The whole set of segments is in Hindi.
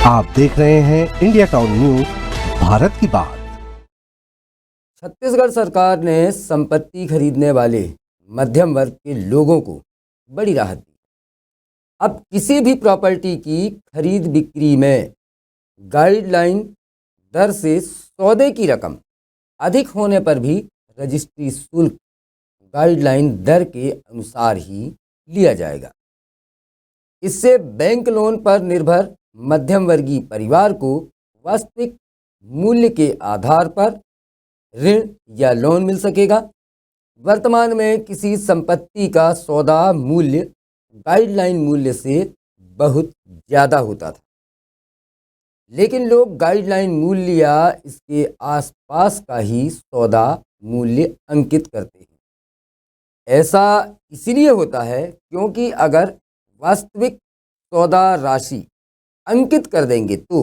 आप देख रहे हैं इंडिया टाउन न्यूज, भारत की बात। छत्तीसगढ़ सरकार ने संपत्ति खरीदने वाले मध्यम वर्ग के लोगों को बड़ी राहत दी। अब किसी भी प्रॉपर्टी की खरीद बिक्री में गाइडलाइन दर से सौदे की रकम अधिक होने पर भी रजिस्ट्री शुल्क गाइडलाइन दर के अनुसार ही लिया जाएगा। इससे बैंक लोन पर निर्भर मध्यम वर्गीय परिवार को वास्तविक मूल्य के आधार पर ऋण या लोन मिल सकेगा। वर्तमान में किसी संपत्ति का सौदा मूल्य गाइडलाइन मूल्य से बहुत ज़्यादा होता था, लेकिन लोग गाइडलाइन मूल्य या इसके आसपास का ही सौदा मूल्य अंकित करते हैं। ऐसा इसलिए होता है क्योंकि अगर वास्तविक सौदा राशि अंकित कर देंगे तो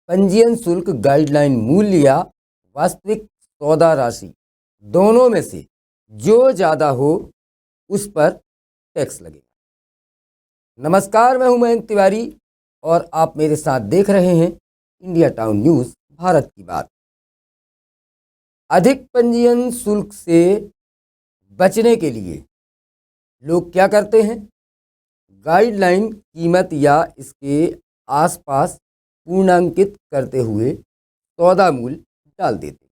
पंजीयन शुल्क गाइडलाइन मूल्य या वास्तविक सौदा राशि दोनों में से जो ज़्यादा हो उस पर टैक्स लगेगा। नमस्कार, मैं हूं मयंक तिवारी और आप मेरे साथ देख रहे हैं इंडिया टाउन न्यूज़, भारत की बात। अधिक पंजीयन शुल्क से बचने के लिए लोग क्या करते हैं? गाइडलाइन कीमत या इसके आसपास पूर्णांकित करते हुए सौदा मूल्य डाल देते हैं।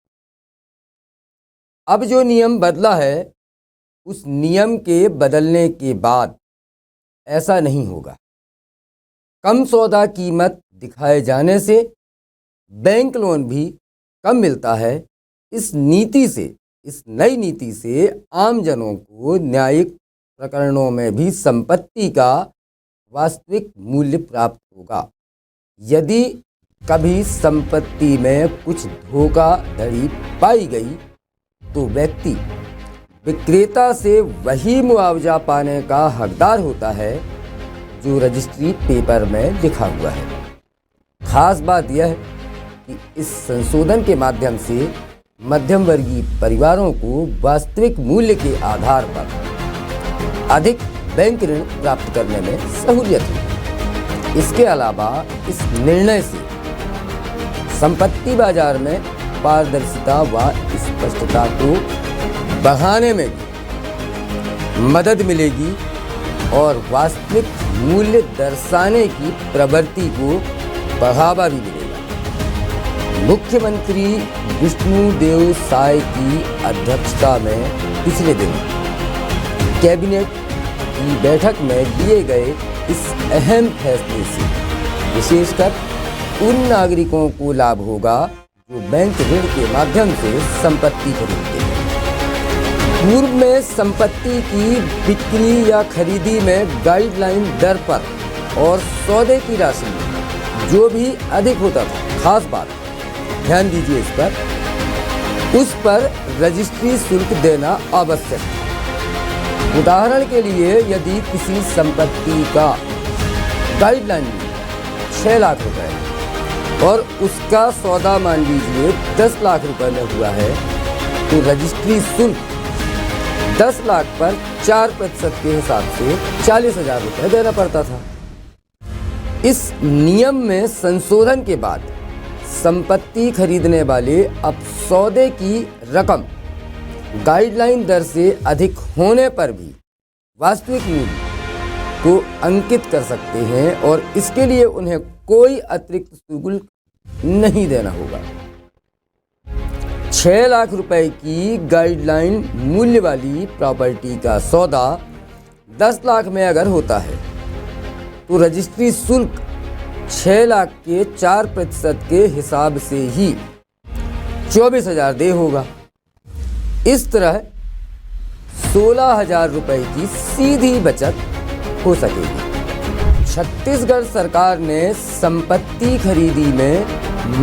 अब जो नियम बदला है, उस नियम के बदलने के बाद ऐसा नहीं होगा। कम सौदा कीमत दिखाए जाने से बैंक लोन भी कम मिलता है। इस नई नीति से आम जनों को न्यायिक प्रकरणों में भी संपत्ति का वास्तविक मूल्य प्राप्त होगा। यदि कभी संपत्ति में कुछ धोखाधड़ी पाई गई तो व्यक्ति विक्रेता से वही मुआवजा पाने का हकदार होता है जो रजिस्ट्री पेपर में लिखा हुआ है। खास बात यह है कि इस संशोधन के माध्यम से मध्यम वर्गीय परिवारों को वास्तविक मूल्य के आधार पर अधिक बैंक ऋण प्राप्त करने में सहूलियत है। इसके अलावा इस निर्णय से संपत्ति बाजार में पारदर्शिता व स्पष्टता को बढ़ाने में भी मदद मिलेगी और वास्तविक मूल्य दर्शाने की प्रवृत्ति को बढ़ावा भी मिलेगा। मुख्यमंत्री विष्णुदेव साय की अध्यक्षता में पिछले दिन कैबिनेट की बैठक में लिए गए इस अहम फैसले से विशेषकर उन नागरिकों को लाभ होगा जो बैंक ऋण के माध्यम से संपत्ति खरीदते हैं। पूर्व में संपत्ति की बिक्री या खरीदी में गाइडलाइन दर पर और सौदे की राशि में जो भी अधिक होता था, खास बात ध्यान दीजिए उस पर रजिस्ट्री शुल्क देना आवश्यक है। उदाहरण के लिए यदि किसी संपत्ति का गाइडलाइन 6 लाख रुपए है और उसका सौदा मान लीजिए 10 लाख रुपए में हुआ है तो रजिस्ट्री शुल्क 10 लाख पर 4% के हिसाब से 40,000 रुपये देना पड़ता था। इस नियम में संशोधन के बाद संपत्ति खरीदने वाले अब सौदे की रकम गाइडलाइन दर से अधिक होने पर भी वास्तविक मूल्य को अंकित कर सकते हैं और इसके लिए उन्हें कोई अतिरिक्त शुल्क नहीं देना होगा। 6 लाख रुपए की गाइडलाइन मूल्य वाली प्रॉपर्टी का सौदा 10 लाख में अगर होता है तो रजिस्ट्री शुल्क 6 लाख के 4% के हिसाब से ही 24,000 दे होगा। इस तरह 16,000 रुपए की सीधी बचत हो सकेगी। छत्तीसगढ़ सरकार ने संपत्ति खरीदी में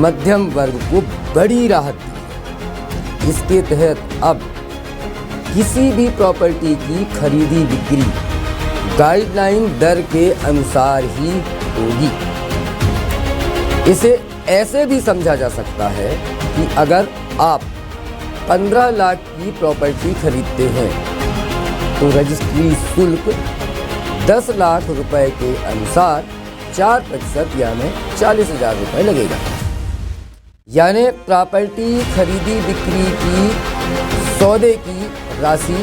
मध्यम वर्ग को बड़ी राहत दी। इसके तहत अब किसी भी प्रॉपर्टी की खरीदी बिक्री गाइडलाइन दर के अनुसार ही होगी। इसे ऐसे भी समझा जा सकता है कि अगर आप 15 लाख की प्रॉपर्टी खरीदते हैं तो रजिस्ट्री शुल्क 10 लाख रुपए के अनुसार 4% यानी 40,000 रुपये लगेगा। यानी प्रॉपर्टी खरीदी बिक्री की सौदे की राशि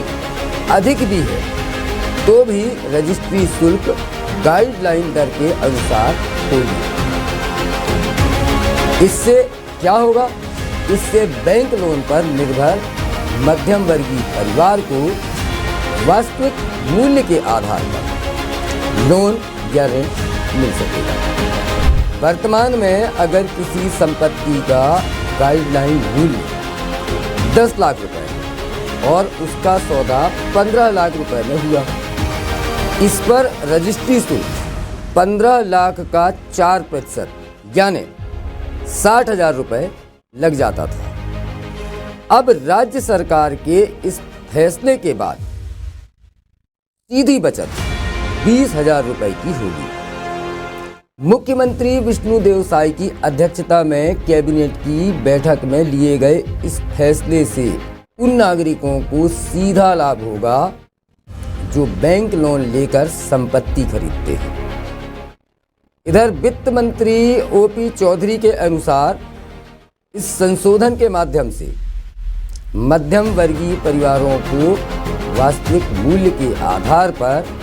अधिक भी है तो भी रजिस्ट्री शुल्क गाइडलाइन दर के अनुसार होगी। इससे क्या होगा? इससे बैंक लोन पर निर्भर मध्यम वर्गीय परिवार को वास्तविक मूल्य के आधार पर लोन या ऋण मिल सकेगा। वर्तमान में अगर किसी संपत्ति का गाइडलाइन मूल्य 10 लाख रुपए है और उसका सौदा 15 लाख रुपए में हुआ, इस पर रजिस्ट्री शुल्क 15 लाख का 4% यानी 60,000 रुपये लग जाता था। अब राज्य सरकार के इस फैसले के बाद सीधी बचत 20,000 रुपये की होगी। मुख्यमंत्री विष्णुदेव साय की अध्यक्षता में कैबिनेट की बैठक में लिए गए इस फैसले से उन नागरिकों को सीधा लाभ होगा जो बैंक लोन लेकर संपत्ति खरीदते हैं। इधर वित्त मंत्री ओपी चौधरी के अनुसार इस संशोधन के माध्यम से मध्यम वर्गीय परिवारों को वास्तविक मूल्य के आधार पर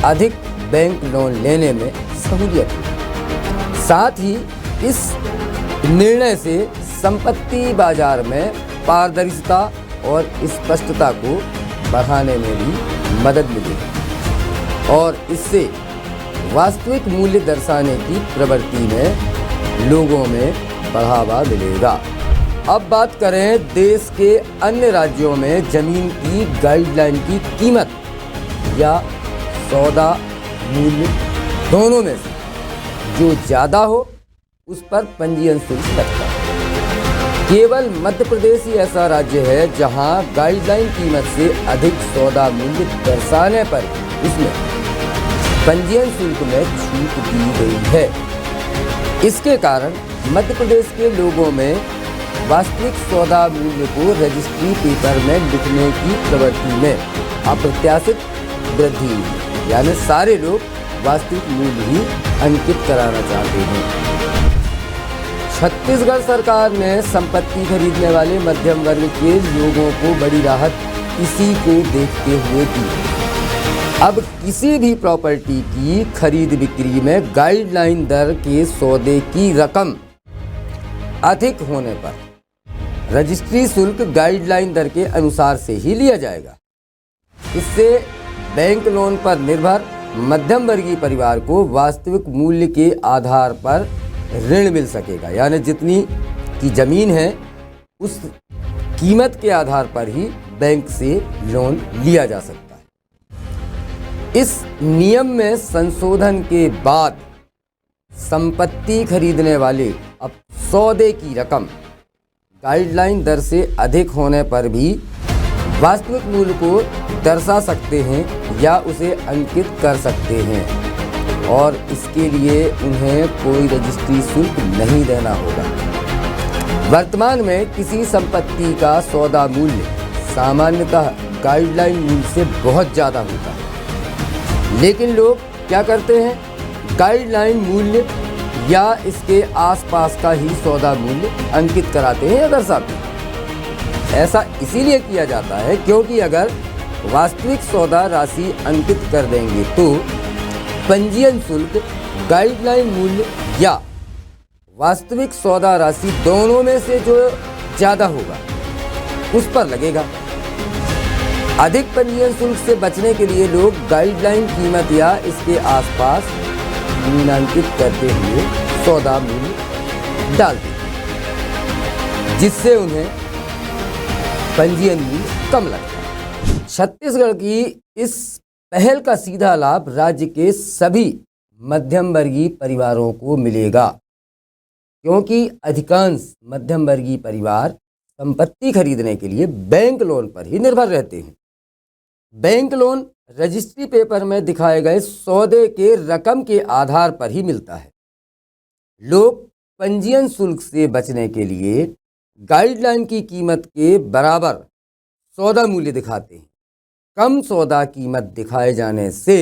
अधिक बैंक लोन लेने में सहूलियत होगी। साथ ही इस निर्णय से संपत्ति बाजार में पारदर्शिता और स्पष्टता को बढ़ाने में भी मदद मिलेगी और इससे वास्तविक मूल्य दर्शाने की प्रवृत्ति में लोगों में बढ़ावा मिलेगा। अब बात करें देश के अन्य राज्यों में जमीन की गाइडलाइन की कीमत या सौदा मूल्य दोनों में से जो ज़्यादा हो उस पर पंजीयन शुल्क लगता है। केवल मध्य प्रदेश ही ऐसा राज्य है जहां गाइडलाइन कीमत से अधिक सौदा मूल्य दर्शाने पर उसमें पंजीयन शुल्क में छूट दी गई है। इसके कारण मध्य प्रदेश के लोगों में वास्तविक सौदा मूल्य को रजिस्ट्री पेपर में लिखने की प्रवृत्ति में अप्रत्याशित वृद्धि हुई, यानी सारे लोग वास्तविक मूल्य ही अंकित कराना चाहते हैं। छत्तीसगढ़ सरकार ने संपत्ति खरीदने वाले मध्यम वर्ग के लोगों को बड़ी राहत इसी को देखते हुए दी है। अब किसी भी प्रॉपर्टी की खरीद बिक्री में गाइडलाइन दर के सौदे की रकम अधिक होने पर रजिस्ट्री शुल्क गाइडलाइन दर के अनुसार से ही लिया जाएगा। इससे बैंक लोन पर निर्भर मध्यम वर्गीय परिवार को वास्तविक मूल्य के आधार पर ऋण मिल सकेगा, यानी जितनी की जमीन है उस कीमत के आधार पर ही बैंक से लोन लिया जा सकता है। इस नियम में संशोधन के बाद संपत्ति खरीदने वाले अब सौदे की रकम गाइडलाइन दर से अधिक होने पर भी वास्तविक मूल्य को दर्शा सकते हैं या उसे अंकित कर सकते हैं और इसके लिए उन्हें कोई रजिस्ट्री शुल्क नहीं देना होगा। वर्तमान में किसी संपत्ति का सौदा मूल्य सामान्यतः गाइडलाइन मूल्य से बहुत ज़्यादा होता है, लेकिन लोग क्या करते हैं? गाइडलाइन मूल्य या इसके आसपास का ही सौदा मूल्य अंकित कराते हैं या दर्शाते हैं। ऐसा इसीलिए किया जाता है क्योंकि अगर वास्तविक सौदा राशि अंकित कर देंगे तो पंजीयन शुल्क गाइडलाइन मूल्य या वास्तविक सौदा राशि दोनों में से जो ज़्यादा होगा उस पर लगेगा। अधिक पंजीयन शुल्क से बचने के लिए लोग गाइडलाइन कीमत या इसके आसपास मूल्यांकित करते हुए सौदा मूल्य डालते हैं, जिससे उन्हें पंजीयन मूल्य कम लगता है। छत्तीसगढ़ की इस पहल का सीधा लाभ राज्य के सभी मध्यम वर्गीय परिवारों को मिलेगा, क्योंकि अधिकांश मध्यम वर्गीय परिवार संपत्ति खरीदने के लिए बैंक लोन पर ही निर्भर रहते हैं। बैंक लोन रजिस्ट्री पेपर में दिखाए गए सौदे के रकम के आधार पर ही मिलता है। लोग पंजीयन शुल्क से बचने के लिए गाइडलाइन की कीमत के बराबर सौदा मूल्य दिखाते हैं। कम सौदा कीमत दिखाए जाने से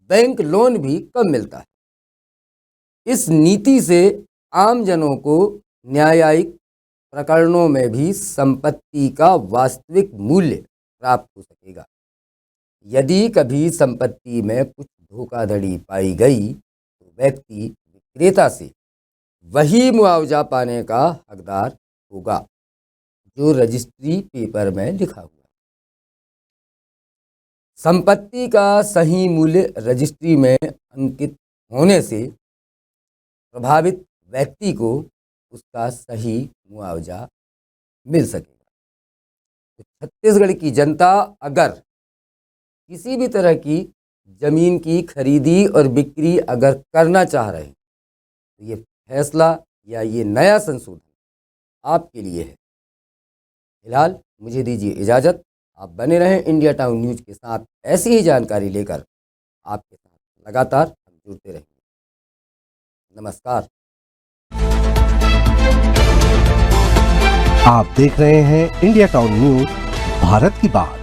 बैंक लोन भी कम मिलता है। इस नीति से आम जनों को न्यायिक प्रकरणों में भी संपत्ति का वास्तविक मूल्य प्राप्त हो सकेगा। यदि कभी संपत्ति में कुछ धोखाधड़ी पाई गई तो व्यक्ति विक्रेता से वही मुआवजा पाने का हकदार होगा जो रजिस्ट्री पेपर में लिखा हुआ। संपत्ति का सही मूल्य रजिस्ट्री में अंकित होने से प्रभावित व्यक्ति को उसका सही मुआवजा मिल सकेगा। तो छत्तीसगढ़ की जनता अगर किसी भी तरह की ज़मीन की खरीदी और बिक्री अगर करना चाह रहे हैं तो ये फैसला या ये नया संशोधन आपके लिए है। फिलहाल मुझे दीजिए इजाज़त। आप बने रहें इंडिया टाउन न्यूज़ के साथ। ऐसी ही जानकारी लेकर आपके साथ लगातार हम जुड़ते रहेंगे। नमस्कार। आप देख रहे हैं इंडिया टाउन न्यूज़, भारत की बात।